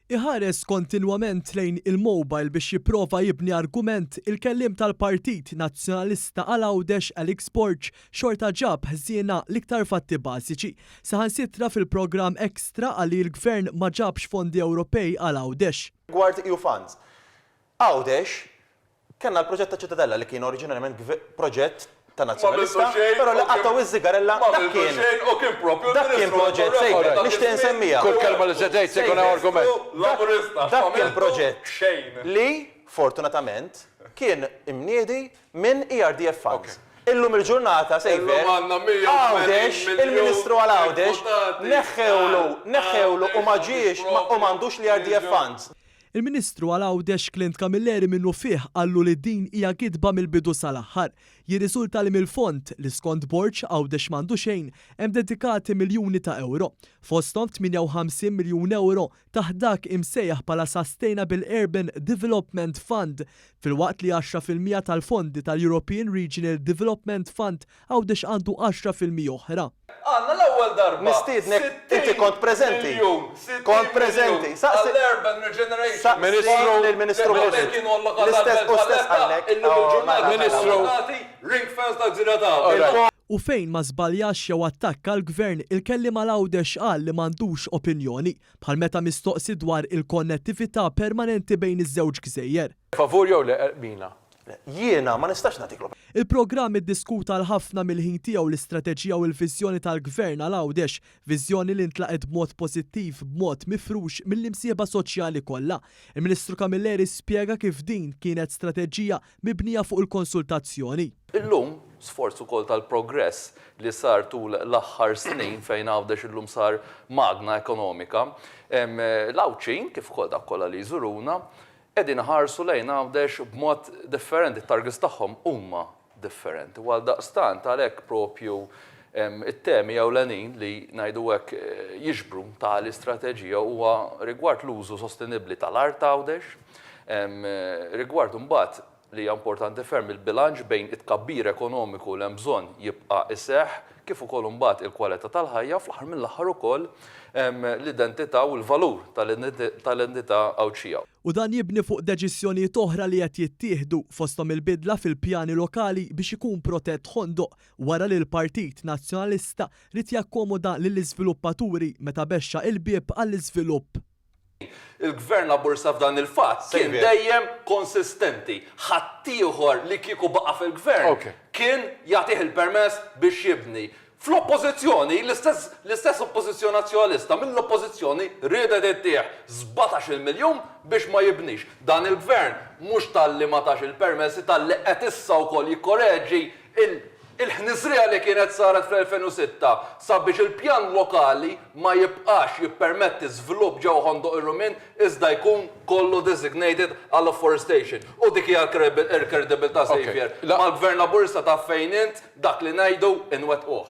Iħares kontinwament lejn il-mobile biex jipprova jibni argument il-kellim tal-Partit Nazzjonalista għal-Għawdex Alex Borg xorta ġab ħżiena l-iktar fatti bażiċi. Saħansitra fil-programm Extra għalli l-Gvern ma ġabx fondi Ewropej għal-Għawdex. Gward EU funds. Għawdex kellna l-proġett ta' ċittadella li kien oriġinarjament proġett ta' nazzjonalista, però li qattaw iż-żigarella dak kien proġett sejfer, nixtieq insemmija. Kull kelma li se tgħid se jkun argument. Dak kien proġett li fortunatament kien imniedi minn ERDF funds. Illum il-ġurnata sejfer, Għawdex, il-Ministru għal-Għawdex, neħħewlu u ma ġiex u m'għandux l-ERDF funds. Il-Ministru għal-Għawdex Clint Camilleri minnu fih għallu li din hija gidba mill-bidu sal-aħħar. Jirriżulta li mill-fond li skont Borg Għawdex m'għandu xejn hemm dedikati miljuni ta' euro. Fosthom 58 miljun euro taħt dak imsejjaħ bħala Sustainable Urban Development Fund, filwaqt li 10% tal-fondi tal-European Regional Development Fund Għawdex għandu 10% oħra. Għanna l-ewwel darba. Nistiednek, inti kont preżenti. Kont preżenti. Għall-Urban Regeneration. Ministru l-istess għallek. Ministru. Ring fence ta' gżira ta' U fejn ma żbaljax jew attakka l-Gvern il-kellim għal-Għawdex qal li m'għandux opinjoni bħal meta mistoqsi dwar il-konnettività permanenti bejn iż-żewġ gżejjer. Favur jew le mina? Jiena ma nistax nagħtik. Il-programm iddiskuta l-ħafna mill-ħin tiegħu l-istrateġija u l-viżjoni tal-Gvern għal-Għawdex, viżjoni li ntlaqet b'mod pożittiv b'mod mifrux mill-imsieba soċjali kollha. Il-Ministru Camilleri spjega kif din kienet strateġija mibnija fuq il-konsultazzjoni. Illum, sforz ukoll tal-progress li sar tul l-aħħar snin fejn Għawdex illum sar magna ekonomika, l-Għawċin kif ukoll dak kollha li jżuruna, qegħdin ħarsu lejn Għawdex b'mod differenti, targets tagħhom huma differenti. Għal daqstant għalhekk propju it-temi ewlenin li ngħidu hekk jiġbru tal-istrateġija huwa rigward l-użu sostenibbli tal-art Għawdex, rigward imbagħad li hija importanti ferm il-bilanċ bejn it-tkabbir ekonomiku li hemm bżonn jibqa' iseħħ kif ukoll imbagħad il-kwalità tal-ħajja fl-aħħar mill-aħħar ukoll l-identità u l-valur tal-identità Għawdxija. U dan jibni fuq deċiżjonijiet oħra li qed jittieħdu fosthom il-bidla fil-pjani lokali biex ikun protett ħondoq wara li l-Partit Nazzjonalista rid jakkomoda lill-iżviluppaturi meta bexxa il-bieb għall-iżvilupp. Il-Gvern Laburista f'dan il-fatt kien dejjem konsistenti. Ħaddieħor li kieku baqa' fil-Gvern kien jagħtih il-permess biex jibni. Fl-oppożizzjoni, l-istess oppożizzjoni nazzjonalista mill-oppożizzjoni riedet ittieħ 17 miljun biex ma jibnix. Dan il-Gvern mhux tal-li ma tax il-permessi tal-li qed issa wkoll jikkoreġġi il-ħnisrija li kienet saret fl-2006 sabiex il-pjan lokali ma jibqax jippermetti żvilupp ġew Ħondoq ir-Rumin iżda jkun kollu designated għall afforestation. U dik hija l-kredibilità sejfier. Mal-Gvern Laburista ta' fejn int dak li ngħidu inwettquh.